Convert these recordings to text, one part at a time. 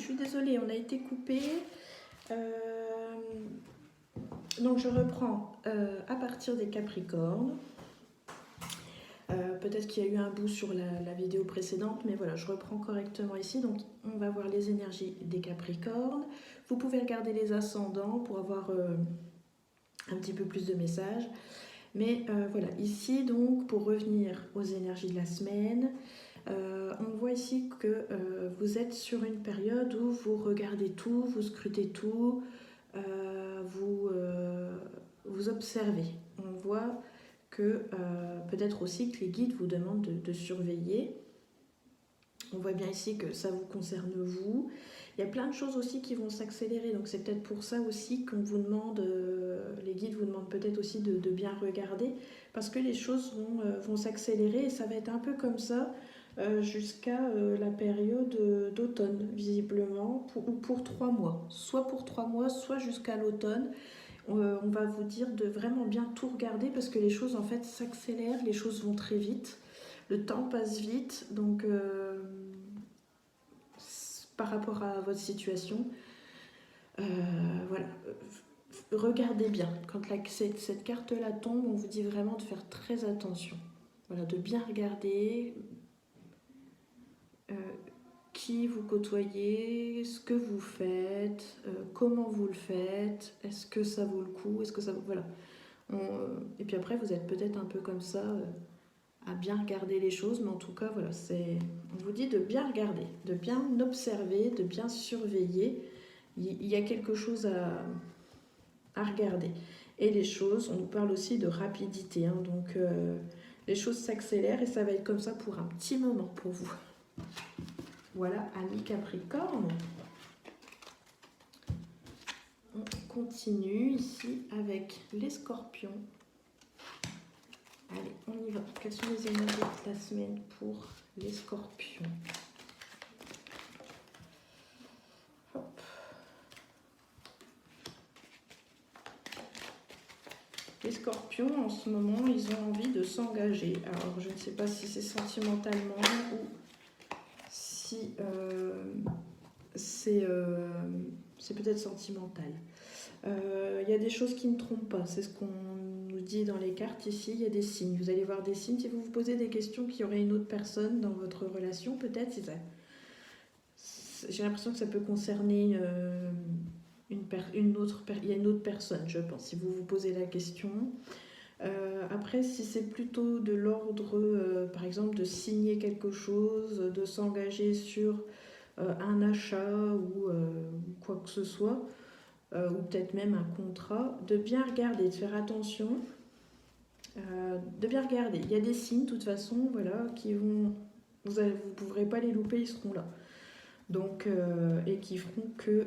suis désolée, on a été coupé. Donc je reprends à partir des Capricornes. Peut-être qu'il y a eu un bout sur la vidéo précédente, mais voilà, je reprends correctement ici. Donc on va voir les énergies des Capricornes. Vous pouvez regarder les ascendants pour avoir un petit peu plus de messages. Mais voilà, ici donc pour revenir aux énergies de la semaine, on voit ici que vous êtes sur une période où vous regardez tout, vous scrutez tout, vous observez. On voit que peut-être aussi que les guides vous demandent de surveiller. On voit bien ici que ça vous concerne vous. Il y a plein de choses aussi qui vont s'accélérer, donc c'est peut-être pour ça aussi qu'on vous demande, les guides vous demandent peut-être aussi de bien regarder, parce que les choses vont s'accélérer et ça va être un peu comme ça jusqu'à la période d'automne, visiblement, pour 3 mois. Soit pour 3 mois, soit jusqu'à l'automne. On va vous dire de vraiment bien tout regarder parce que les choses en fait s'accélèrent, les choses vont très vite, le temps passe vite, donc par rapport à votre situation, voilà, regardez bien. Quand cette carte-là tombe, on vous dit vraiment de faire très attention, voilà, de bien regarder qui vous côtoyez, ce que vous faites, comment vous le faites, est-ce que ça vaut le coup, est-ce que ça vaut... Voilà. Et puis après, vous êtes peut-être un peu comme ça, à bien regarder les choses, mais en tout cas, voilà, on vous dit de bien regarder, de bien observer, de bien surveiller. Il y a quelque chose à regarder. Et les choses, on nous parle aussi de rapidité, hein, donc les choses s'accélèrent et ça va être comme ça pour un petit moment pour vous. Voilà, amis Capricorne. On continue ici avec les Scorpions. Allez, on y va. Quelles sont les énergies de la semaine pour les Scorpions? Hop. Les Scorpions, en ce moment, ils ont envie de s'engager. Alors, je ne sais pas si c'est sentimentalement ou si c'est peut-être sentimental. Il y a des choses qui ne trompent pas, c'est ce qu'on nous dit dans les cartes ici, il y a des signes. Vous allez voir des signes, si vous vous posez des questions qu'il y aurait une autre personne dans votre relation, peut-être, c'est ça. J'ai l'impression que ça peut concerner il y a une autre personne, je pense, si vous vous posez la question. Après, si c'est plutôt de l'ordre, par exemple, de signer quelque chose, de s'engager sur un achat ou quoi que ce soit, ou peut-être même un contrat, de bien regarder, de faire attention, de bien regarder. Il y a des signes, de toute façon, voilà, qui vont... Vous ne pourrez pas les louper, ils seront là. Donc, et qui feront que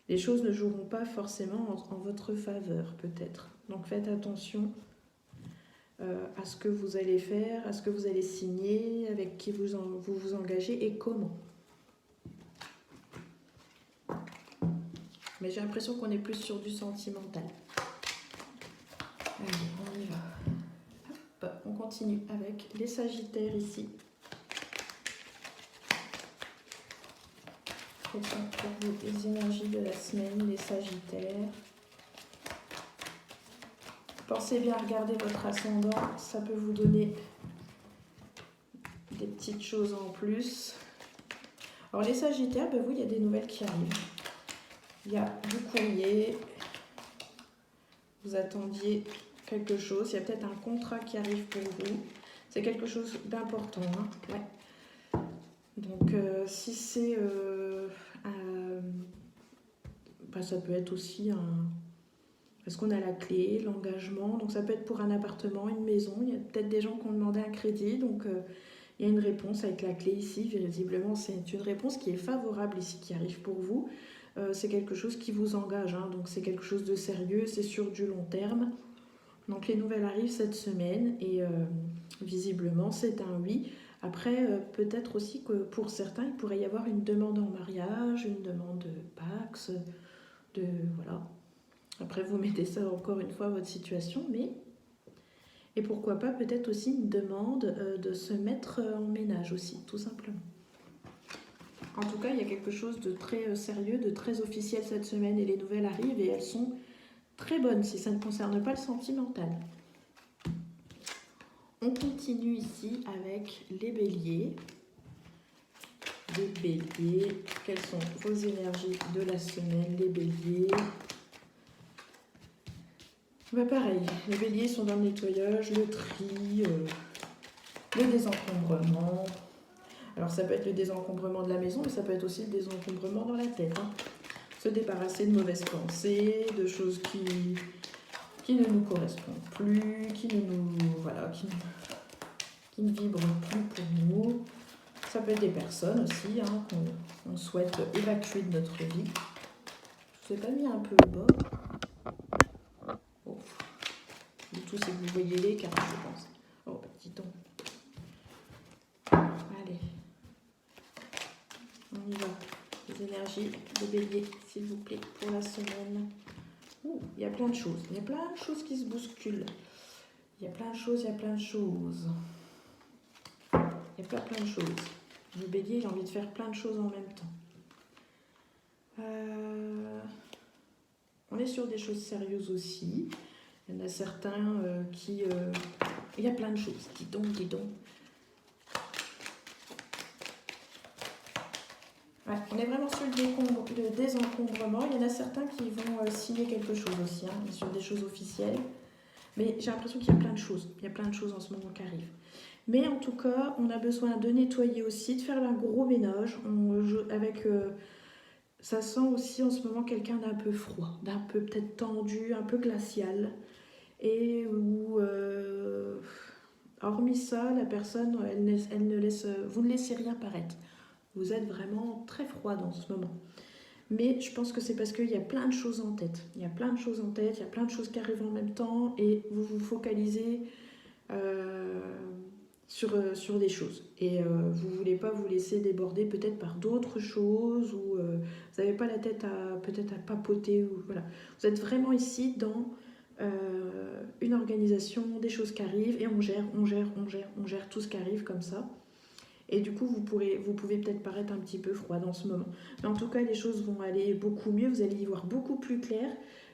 les choses ne joueront pas forcément en votre faveur, peut-être. Donc faites attention à ce que vous allez faire, à ce que vous allez signer, avec qui vous engagez et comment. Mais j'ai l'impression qu'on est plus sur du sentimental. Allez, on y va. Hop, on continue avec les Sagittaires ici. Quelles sont pour vous les énergies de la semaine, les Sagittaires? Pensez bien à regarder votre ascendant, ça peut vous donner des petites choses en plus. Alors les Sagittaires, ben vous, il y a des nouvelles qui arrivent. Il y a du courrier, vous attendiez quelque chose, il y a peut-être un contrat qui arrive pour vous. C'est quelque chose d'important, hein, ouais. Donc si c'est... ça peut être aussi un... Parce qu'on a la clé, l'engagement, donc ça peut être pour un appartement, une maison. Il y a peut-être des gens qui ont demandé un crédit, donc il y a une réponse avec la clé ici. Visiblement, c'est une réponse qui est favorable ici, qui arrive pour vous. C'est quelque chose qui vous engage, hein, donc c'est quelque chose de sérieux, c'est sur du long terme. Donc les nouvelles arrivent cette semaine et visiblement c'est un oui. Après, peut-être aussi que pour certains, il pourrait y avoir une demande en mariage, une demande de Pax, voilà. Après, vous mettez ça encore une fois à votre situation, mais... Et pourquoi pas peut-être aussi une demande de se mettre en ménage aussi, tout simplement. En tout cas, il y a quelque chose de très sérieux, de très officiel cette semaine et les nouvelles arrivent et elles sont très bonnes si ça ne concerne pas le sentimental. On continue ici avec les béliers. Les béliers, quelles sont vos énergies de la semaine, les béliers? Pareil, les béliers sont dans le nettoyage, le tri, le désencombrement. Alors ça peut être le désencombrement de la maison, mais ça peut être aussi le désencombrement dans la tête. Hein. Se débarrasser de mauvaises pensées, de choses qui ne nous correspondent plus, qui ne vibrent plus pour nous. Ça peut être des personnes aussi hein, qu'on souhaite évacuer de notre vie. Je vous ai pas mis un peu bas. Oh. Le tout c'est que vous voyez les cartes, je pense. Oh, petit ton. Allez. On y va. Les énergies de bélier, s'il vous plaît, pour la semaine. Ouh, il y a plein de choses. Il y a plein de choses qui se bousculent. Il y a plein de choses, il y a plein de choses. Il y a plein de choses. Le bélier, j'ai envie de faire plein de choses en même temps. On est sur des choses sérieuses aussi. Il y en a certains qui... il y a plein de choses. Dis donc. Ouais, on est vraiment sur le désencombrement. Il y en a certains qui vont signer quelque chose aussi, hein, sur des choses officielles. Mais j'ai l'impression qu'il y a plein de choses. Il y a plein de choses en ce moment qui arrivent. Mais en tout cas, on a besoin de nettoyer aussi, de faire un gros ménage. Ça sent aussi en ce moment quelqu'un d'un peu froid, d'un peu peut-être tendu, un peu glacial. Et où, hormis ça, la personne, vous ne laissez rien paraître. Vous êtes vraiment très froide en ce moment. Mais je pense que c'est parce qu'il y a plein de choses en tête. Il y a plein de choses qui arrivent en même temps et vous vous focalisez sur des choses. Et vous ne voulez pas vous laisser déborder peut-être par d'autres choses ou vous n'avez pas la tête peut-être à papoter. Ou, voilà. Vous êtes vraiment ici dans une organisation, des choses qui arrivent et on gère tout ce qui arrive comme ça. Et du coup, vous pouvez peut-être paraître un petit peu froide en ce moment. Mais en tout cas, les choses vont aller beaucoup mieux. Vous allez y voir beaucoup plus clair.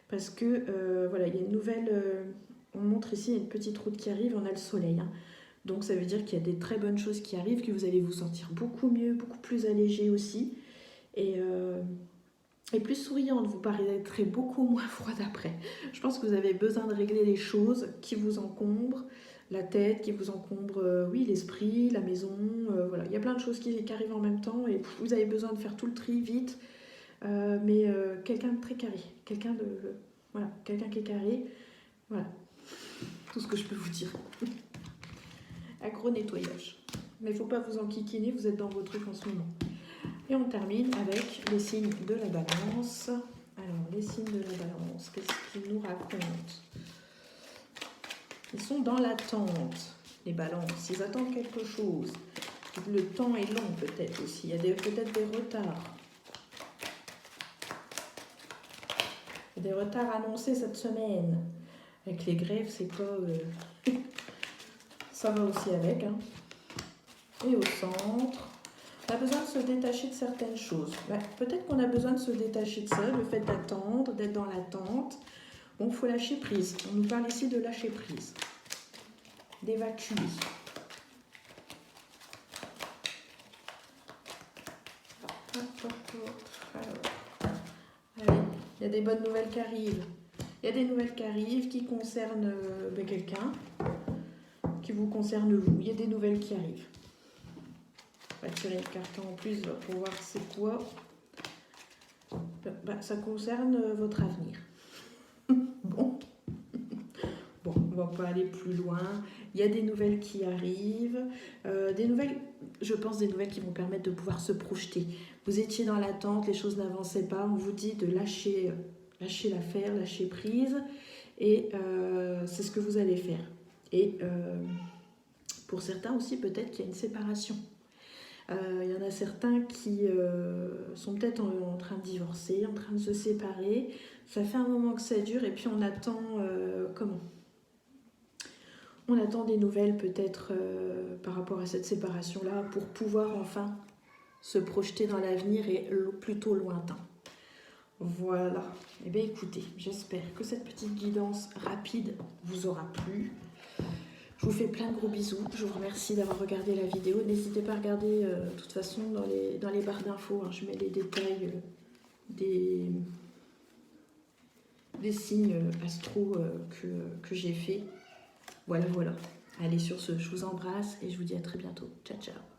Parce que, voilà, il y a une nouvelle... on montre ici, il y a une petite route qui arrive. On a le soleil. Hein. Donc, ça veut dire qu'il y a des très bonnes choses qui arrivent, que vous allez vous sentir beaucoup mieux, beaucoup plus allégé aussi. Et plus souriante. Vous paraîtrez beaucoup moins froide après. Je pense que vous avez besoin de régler les choses qui vous encombrent. La tête qui vous encombre, oui, l'esprit, la maison, voilà. Il y a plein de choses qui arrivent en même temps et vous avez besoin de faire tout le tri vite. Mais quelqu'un de très carré, quelqu'un qui est carré, voilà, tout ce que je peux vous dire. Un gros nettoyage. Mais il ne faut pas vous enquiquiner, vous êtes dans vos trucs en ce moment. Et on termine avec les signes de la balance. Alors, les signes de la balance, qu'est-ce qu'ils nous racontent ? Ils sont dans l'attente, les balances. Ils attendent quelque chose. Le temps est long peut-être aussi. Il y a peut-être des retards. Il y a des retards annoncés cette semaine. Avec les grèves, c'est pas... ça va aussi avec. Hein. Et au centre, on a besoin de se détacher de certaines choses. Peut-être qu'on a besoin de se détacher de ça, le fait d'attendre, d'être dans l'attente. Bon, il faut lâcher prise. On nous parle ici de lâcher prise. D'évacuer. Allez, il y a des bonnes nouvelles qui arrivent. Il y a des nouvelles qui arrivent qui concernent quelqu'un, qui vous concerne vous. Il y a des nouvelles qui arrivent. On va tirer une carte en plus pour voir c'est quoi. Ça concerne votre avenir. Bon, on va pas aller plus loin. Il y a des nouvelles qui arrivent. Des nouvelles qui vont permettre de pouvoir se projeter. Vous étiez dans l'attente, les choses n'avançaient pas. On vous dit de lâcher l'affaire, lâcher prise. Et c'est ce que vous allez faire. Et pour certains aussi, peut-être qu'il y a une séparation. Il y en a certains qui sont peut-être en train de divorcer, en train de se séparer. Ça fait un moment que ça dure et puis on attend on attend des nouvelles peut-être par rapport à cette séparation-là pour pouvoir enfin se projeter dans l'avenir est plutôt lointain. Voilà. Eh bien écoutez, j'espère que cette petite guidance rapide vous aura plu. Je vous fais plein de gros bisous. Je vous remercie d'avoir regardé la vidéo. N'hésitez pas à regarder, de toute façon, dans les barres d'infos, hein, je mets les détails des signes astro que j'ai fait. Voilà, voilà. Allez, sur ce, je vous embrasse et je vous dis à très bientôt. Ciao, ciao.